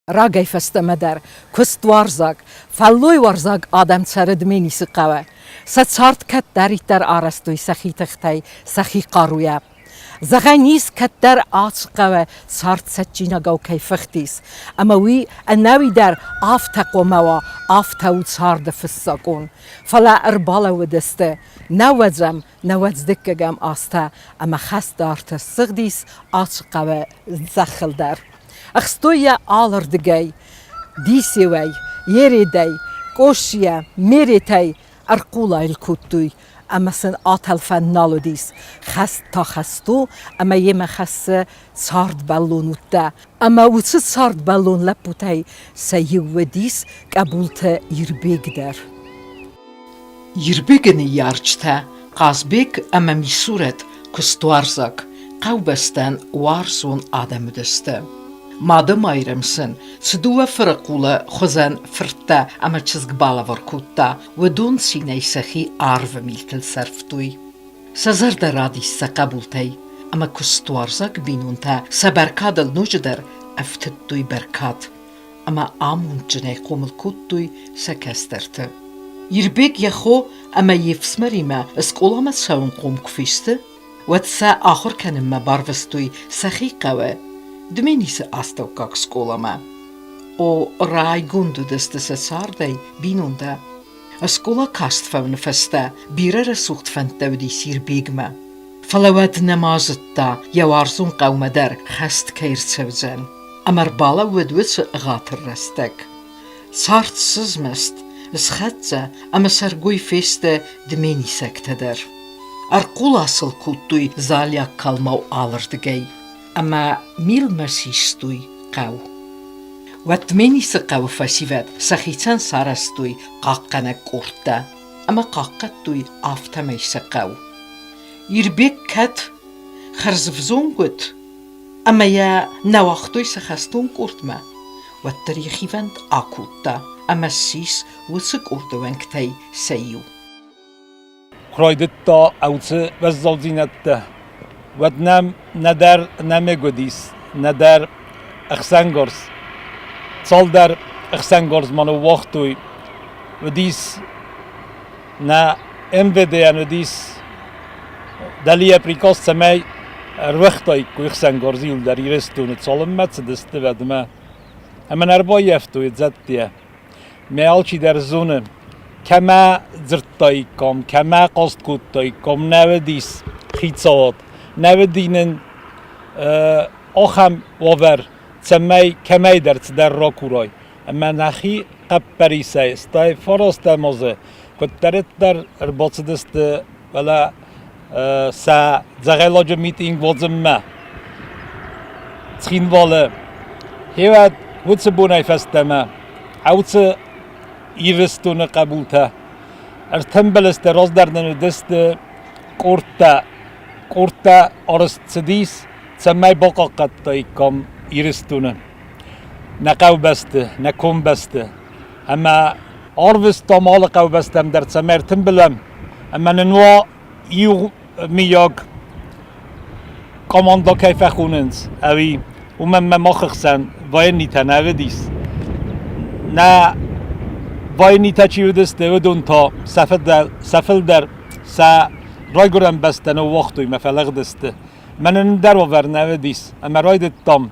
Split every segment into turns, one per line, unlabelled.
Ragay festeme kust warzak, falloy warzak adam çaredmeni sıqava. Sa çart kat darittar arastoy saxi taxtay, saxi qaruya. Zaganis kattar açqava çart satcina gaw kayfxtis. Ama wi annawi dar af taqomawa, af taw çarda fissaqon. Fala erbala wedeste, nawazam, nawazdikagam asta, ama khast darta sigdis açqava zakhildar. Axtoya alırdıgay, disevay, yereday, koşya, meretay, arqula ilkuttuy. Ama sen atal fennalo dis, xast ta xastu, ama yeme xasse sard ballonutta. Ama utsu sard ballon laputay, sayıvve dis, kabulte yirbegder.
Yirbegini yarçta, qazbek ama misuret kustuarzak, qavbestan warsun adamüdeste. Madım ayrımsın, sıduva fırıqula xuzan fırtta ama çizgbala varkutta ve don sinay sahi arve miltel sarftuy. Sazar da radissa qabultay, ama kustuarzak binunta saberkadal nujder aftittuy berkat, ama amun cnay qomul kuttuy sakasterte. Yirbek yaxo ama yefsmarima eskolama saun qom kufiste, واتسا آخر کنم ما باروستوی سخی قوه دمینیس آستو کاک سکولما او رای گوندو دست ساردی بینونده اسکولا کاست فون فسته بیره رسوخت فنت دودی سیر بیگما فلوات نمازت تا یوارزون قوم در خست کیر سوزن امر بالا ودوت غاتر رستک سارت سزمست اسخدزه اما سرگوی فسته دمینی سکته در Arqul asıl kuttuy zalyak kalmav alırdı gay. Ama mil mersistuy qav. Vatmenisi qav fasivat saxitan sarastuy qaqqana kurta. Ama qaqqattuy aftamaysa qav. Yirbek kat xarzvzongut. Ama ya nawaqtuy saxastun kurtma. Vattarixivant akutta. Ama sis wusik urduvanktay sayu.
Kroydetta avcı ve zalzinette. Vatnam neder nemegodis, neder axsangors. Salder axsangors manu vaqtuy. Vedis na MVD vedis dalia prikos samay erwachtoy ku axsangors yildar irestun salmet sedeste vedme. Hemen erbayeftoy zattiye. Mealchi der zone كما زرتايكم كما قصدكوتايكم نوديس خيتصات نودينن آخم وور تسمي كماي در راكوراي اما نخي قبريساي استاي فراست مازه كترت در رباطدست ولا سا زغلاج ميتينگ وزمه تخين واله هيوات وتسبوناي فستما اوت İristunu qabulta. Ertembeleste rozdardını deste korta arastsidis tsammay baqaqatta ikam iristunu. Ne qavbeste, ne kombeste. Ama arvist tamalı qavbestem der tsammer tembelem. Ama nenwa yu miyag komanda kayfa khunens. Avi umma makhsan vayni tanavedis. Na وای تاچیو دسته و دون تا سفل در سا رای گرم بستن و وقتی مفلق دسته من در و ور نودیس اما رای دتام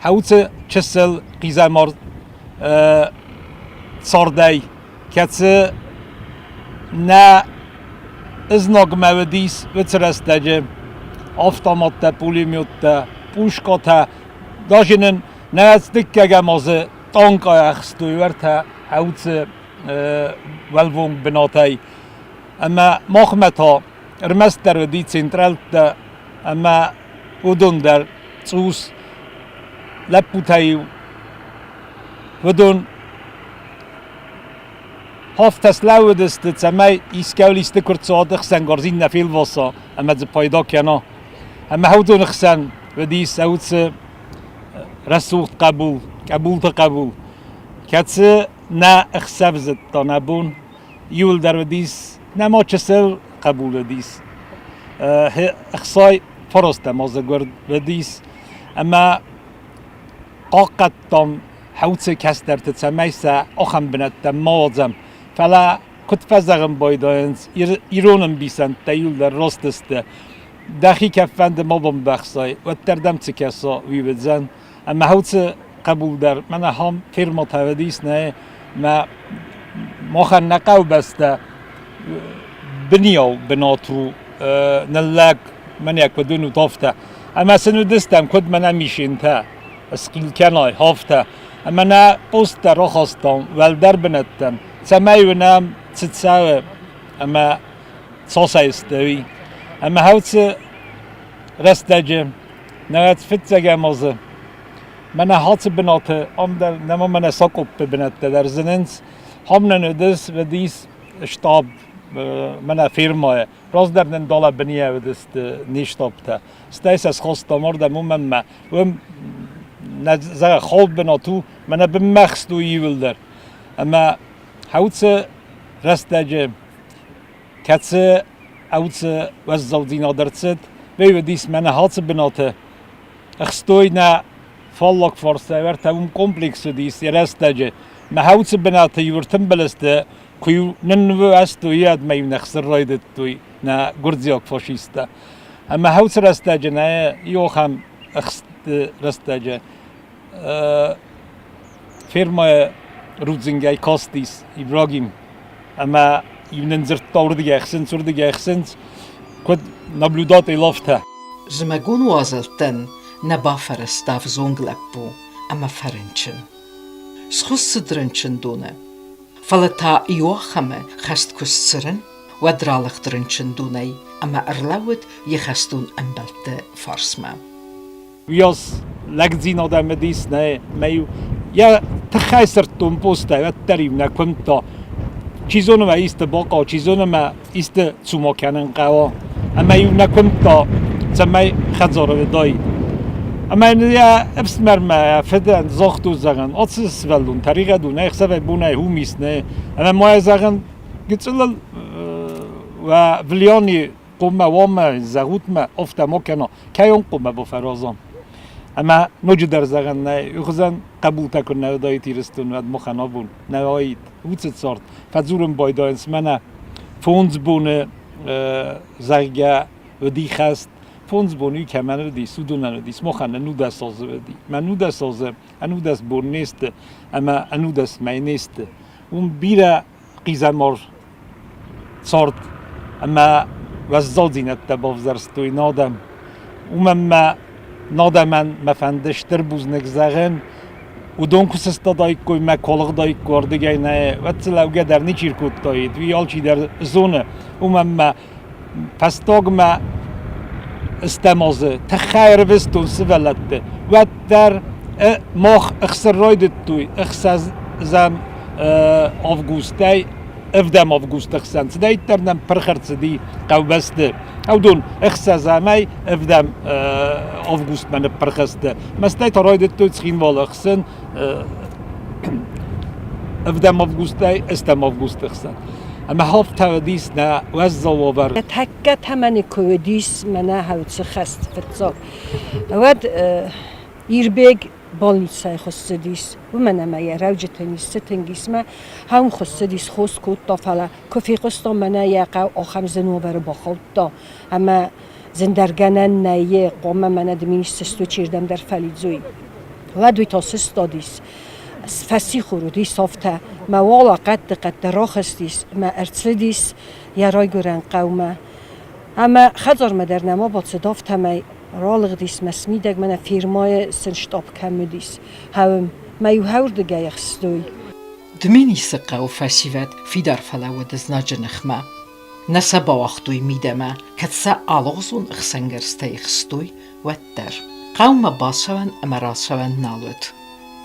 حوت چسل قیزه مار ساردی کسی نه از نگ مودیس و ترستجه آفتامات پولیمیوت پوشکات داشتن نه از دکه مازه تانکای اخستوی ورته حوت ولوم بناتای اما مخمتا رمست در ودی سنترال دا اما ودون در سوس لپوتای ودون هفت اسلو دست تسمای ایسکاولیست کرد صادق سنگارزین نفیل واسا اما ز پایدا کنا اما هودون خسن ودی سوت رسوخت قبول قبول کتسه نه اخسبزت تا نبون یول در ودیس نه ما چسل قبول دیس اخصای فرسته مازگرد ودیس اما قاقتم حوت کس در تسمیسه آخم بنتم مازم فلا کت فزغم بایداینز ایرونم بیسند تیول در راست است داخی کفند ما بم بخشای و تردم تکسا ویبزن اما حوت قبول در من هم فرما تودیس نه ما خن نقاو بسته بنیاو بناترو نلاق من یک بدون طافته اما سنو دستم کد من میشین تا اسکیل کنای هافته اما نه پست را خواستم ولدر بنتم سمای و نام تساوی اما صاصا استوی اما هاوت رستجه نهات فتزگه مازه من هات بناته ام در نما من ساکوب بناته در زننس هم ندس و دیس شتاب من فیرمای راز در نندالا بنیه و دست نیشتابته استایس از خواستم مردم ما و نزار خوب بناتو من بمخستو یول در اما هاوت رستجه کتسه اوت وزودینا درست و دیس من هات بناته اخستوی نه فالک فرسته ورته اون کمپلکس دیس رستجه ما هاوت بناته یورتم بلسته کیو ننو استو یاد می نخسر رایدت توی نه گردزیاک فاشیسته اما هاوت رستجه نه یو هم اخست رستجه فرما رودزنگای کاستیس ابراهیم اما ينزرت طوردي اخسن سردي اخسن كود نبلودات لافته
زمگون وازلتن نبا فرستاف زونگلپو اما فرنچن سخص درنچن دونه فلتا يوخمه خست كسرن ودرالخ درنچن دوني اما ارلاود يخستون امبلت فارسما
وياس لگزين آدم دیس نه میو یا تخیسرتون پوسته و تریم نکنتا چیزونو ما ایست باقا چیزونو ما ایست چوما کنن قوا اما یو نکنتا زمی خزاره دای اما یا ابسمر ما فدن زاختو زغن آتس ولون طریقه دو نه خسبه بونه هو میست نه اما ما زغن گتسلل و ولیانی قوم وام زغوت ما افت ما کنا کیون قوم با فرازان اما نوجود در زغن نه یخزن قبول تکن دای تیرستون و مخنابون نهایت وچت سارت فزورم بایداینس منه فونز بونه زغگه و دی خست فونز بونی که من رو دی سودون رو دی مخنه نو دست سازه بدی من نو دست سازه انو دست بون نیست اما انو دست می نیست اون بیره قیزمار سارت اما وزال زینت تبافزرستوی نادم اون نادم من مفندشتر بوزنک زغن و دونکوس استادای کوی مکالق دای کوردگی نه و تلاوگه در نیچیر کود دایید وی آلچی در زونه ما پستاگ ما استمازه تخیر وستون سولته و در ماخ اخسر راید توی اخساز زم آفگوستی افدم آفگوست اخسان سدای ترنم پرخرت دی قوبسته او دون اخسازمی افدم آفگوست من پرخسته مستای تراید توی سخین والا اخسان افدم آفگوستی استم آفگوست اخسان اما هفت تودیس نه وزل وابر
تکت همانی کودیس منه هوت خست فتزا ود ایربگ بالنیسای خستدیس و منه مایه روجتنیس ستنگیس ما هم خستدیس خست کود تا فلا کفی قستا منه یقو آخم زنو بر باخود تا اما زندرگنن نیه قوم منه دمینیش سستو چیردم در فلیدزوی و دوی تا سستادیس فسی خورودی صافته ما والا قد راخستیس ما ارتسدیس یا رای گرن قومه اما خزار ما در نما با صدافته ما رالغ دیس مسمیدگ من فیرمای سنشتاب کم دیس هم ما یو هوردگه یخستوی
دمینی سقه و فسیوت فی در فلاو دزناج نخمه نسبا وقتوی میدمه کتسا آلغزون اخسنگرسته اخستوی و در قوم باسوان امراسوان نالود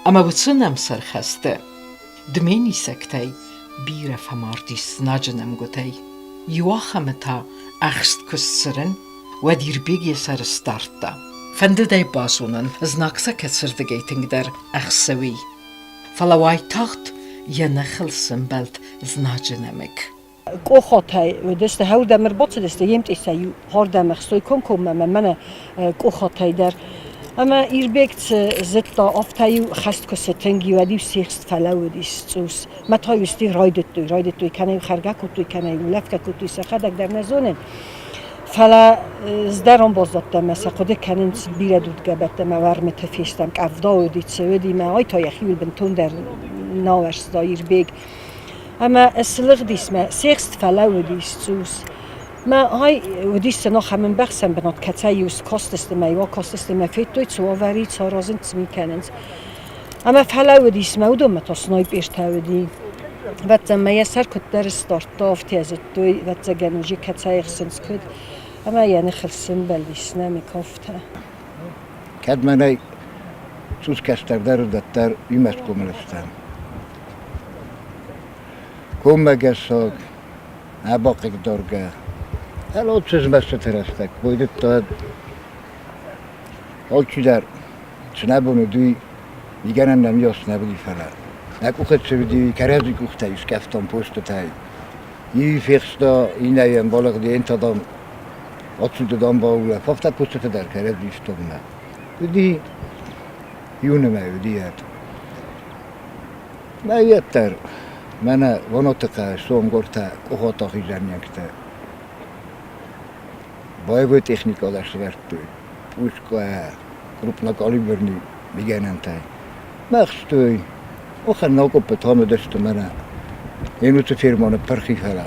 اما بچنم سرخسته دمینی سکتای بیره فماردیس ناجنم گوتای یواخم تا اخست کسرن و دیر بیگی سر ستارتا فنده دای باسونن زناکسا کسردگی تنگ در اخسوی فلوای تاخت یا نخل سنبلت زناجنمک
کوخاتای و دست هاو دمر باطل دست یمت ایسایو هار دمر خستوی کن من کوخاتای در اما ایربکت زتا آفتایو خست که ستنگی و دیو سیخست فلاو دیست سوس ما تایستی رایدت توی کنه خرگه کتوی کنه لفت کتوی سخدک در نزونه فلا زدرم بازدادم مثلا خود کنن بیره دود گبت ما ورم تفیستم که افدا و دید سودی ما آی تا یخی ول بنتون در ناورس دایر بیگ اما اصلق دیست ما سیخست فلاو دیست سوس ما های ودیست نخ همین بخشم بنات کتایوس کاستست ما کاستست ما فیت دوی سواری سارازن تسمی کننز اما فلاو دیست ما ودم تا سنایپ اشتاودی وقت ما یه سر کد در استارت دافتی از دوی وقت جنوجی کتایخ سنس کد اما یعنی خلصم بلیس نمیکافته
کد منای سوز کشتر در دتر بیمش کملستم کم مگساگ نباقی دارگه الان چیز بسته ترستک باید تا حال چی در چنبونه دوی دیگرن نمیاس نبودی فلا نکو خد سویدی کرازی کخته ایش کفتم پشت تای یی فیخستا این ایم بالغ دی انت دام آتشو دادم با اوله فافتا پشت در کرد بیشتم نه ودی یونه ودی هد ما یتر من وناتقه سوم گرته کخاتا خیزن یکته باید تکنیکا داشته برد توی پوشکه گروپنا کالیبرنی میگنن تای مخص توی آخر ناکوب تامه دست منه اینو تو فرمان پرخی فلا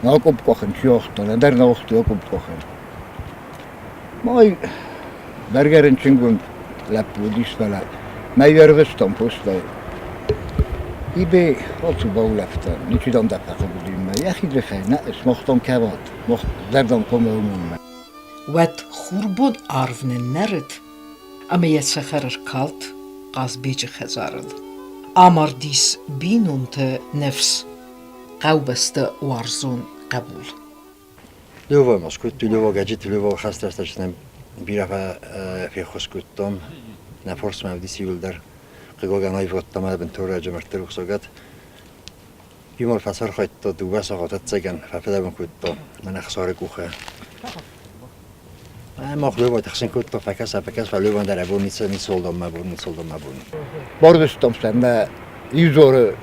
ناکوب کخن شیاختا در ناخت ناکوب کخن مای برگرن چنگون لپو دیست فلا میورگستم پوسته ای به آتو باو لفتم نیچی دام دفقه بودیم یخی دخی نه اسمختم کباد زردم کمه همون
ود خوربون آرون نرد اما یه سخرر کالت قاز بیج خزارد آمار دیس بینونت نفس قوبست وارزون قبول
لووا مسكوت لووا جاجت لووا خاص داشتم بیرفع فی خسکوتم نفرس مودی سیول در قیقا گنای وقت ما بنتور جمرتر وسقط بیمار فسر خواهد تا دو بس آقات زگن ففدا بنکوت من خساره کوخه ما خلووا تخسین کوت تا فکس فلووا در ابون نیسولدم مبون
باردستم سن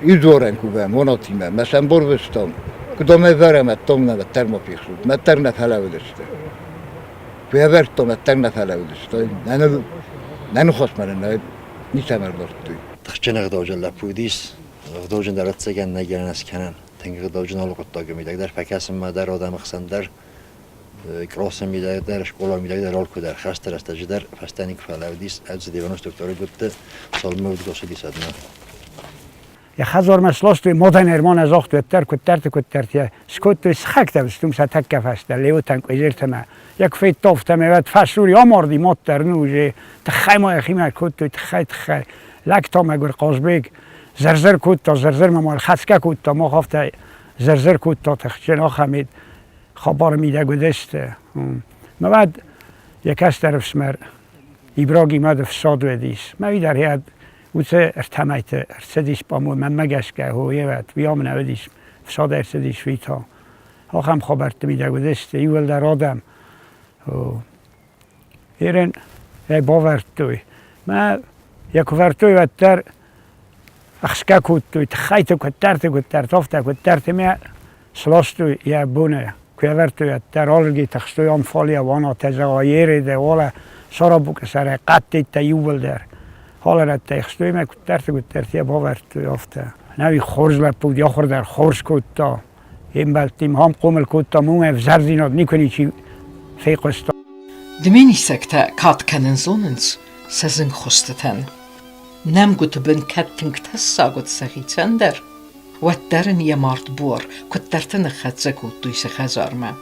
ایزورن کوبم وناتیمه مثلا باردستم کدامه ورم اتم نه تر ما پیخود متر نفله ودسته بیاورتم متر نفله ودسته نه خواست من نیست مردار توی
تخچن غداوجن لپودیس غداوجن درات سگن نگرن از کنن تنگ غداوجن آلو قطعه میده در فکس ما در آدم خسن در کلاس میده در شکل میده در آلکو در خست است در فستانیک فلاودیس از دیوانوس دکتری بوده سال مود گوشه دیساد نه
یا خزار مسلاست توی مدن ارمان از آخت وتر کترت سکوت توی سخک دوستم ستک کفست لیو تنگ ایزرتم یک فیت تافتم وقت فسوری آماردی مات در نوجه تخای ما خیمه کت توی تخای لکتا مگر قازبیگ زرزر کت تا زرزر ممال خسکه کت تا ما خفته زرزر کت تا تخچن آخمید خبر میده گذشته ما بعد یک از طرف سمر ایبراگی مد فساد و دیس ما وی در هیاد وچه ارتمایت ارتدیش با من مگش که هویه وقت بیام نودیش فساد ارتدیش ویتا آخم خبرت میده گذشته ایول در آدم ایرن باورد توی ما یک ورتوی وقت در اخشکه کود توی تخیت کتر تافته کتر می سلاست توی یه بونه که ورتوی در آلگی تخستوی آنفالی وانا تزغایری ده والا سارا بو که سره قطعی تیول در حالا را تخستوی می کتر تیه باورد توی آفته نوی خورز لپود یا خور در خورز کود تا این بلتیم هم قومل کود تا مومه زرزینات نیکنی چی فیقستا
دمینی سکتا کات کنن زوننز سزن خستتن نم گوت بن کتنگ تساگت سخیتن در و درن یه مرد بور کترتن خدزه گوت دویس خزارمه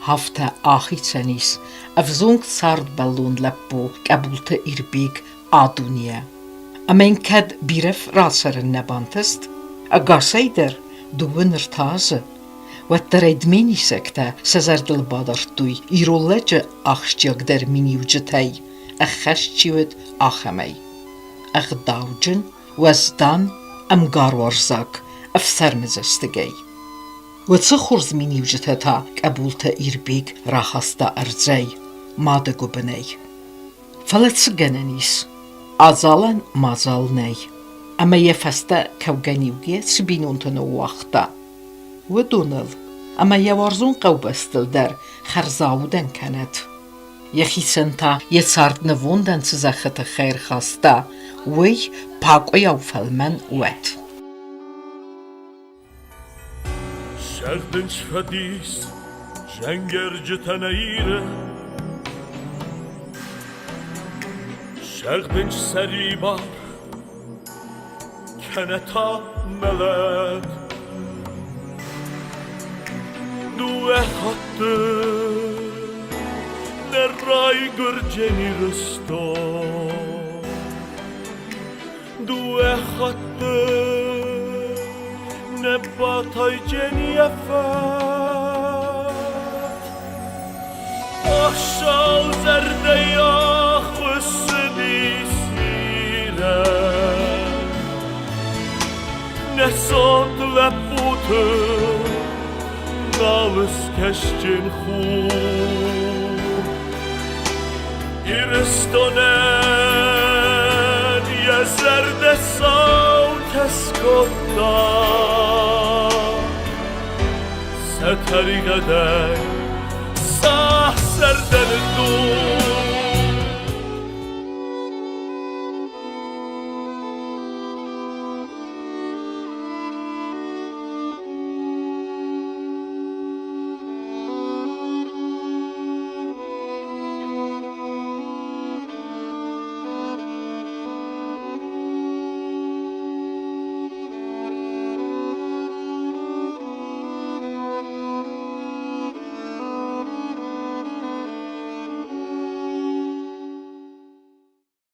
هفته آخی چنیس افزونگ سارد بلون لپو قبولت ایربیگ آدونیه اما این کد بیرف راسرن نبانتست اگاسای در دوون ارتازه و در دمینی سکتا سزر دل بادر دوی ایرولج آخشجاگ در مینیوجه تای اخشجیود آخمی اغداوجن وزدان ام گاروارزاک افسر مزستگی و چه خورز مینیوجه تا قبولت ایربیگ راخستا ارزای ماده گو بنی فلتسجننيس أزالن مازالني أما يفستا كوغانيوغي سبينون تنو وقتا ودونل أما يوارزون قوبستل در خرزاودن كانت يخي سنتا يسارد نفوندن سزخت خير خاستا وي باقو يوفلمن وات
Şerdinç fedis, jengerci teneyre Şerdinç seribar, keneta melek Due hattı, ne ray gürceni rısto Due hattı نباتای جنیفت آشال زرده یا خسدی سیره نسات و بوتو نالس کشچن خوب ایرستانن یه زرده ساوت اسکتا ستری قدر سه سردن دور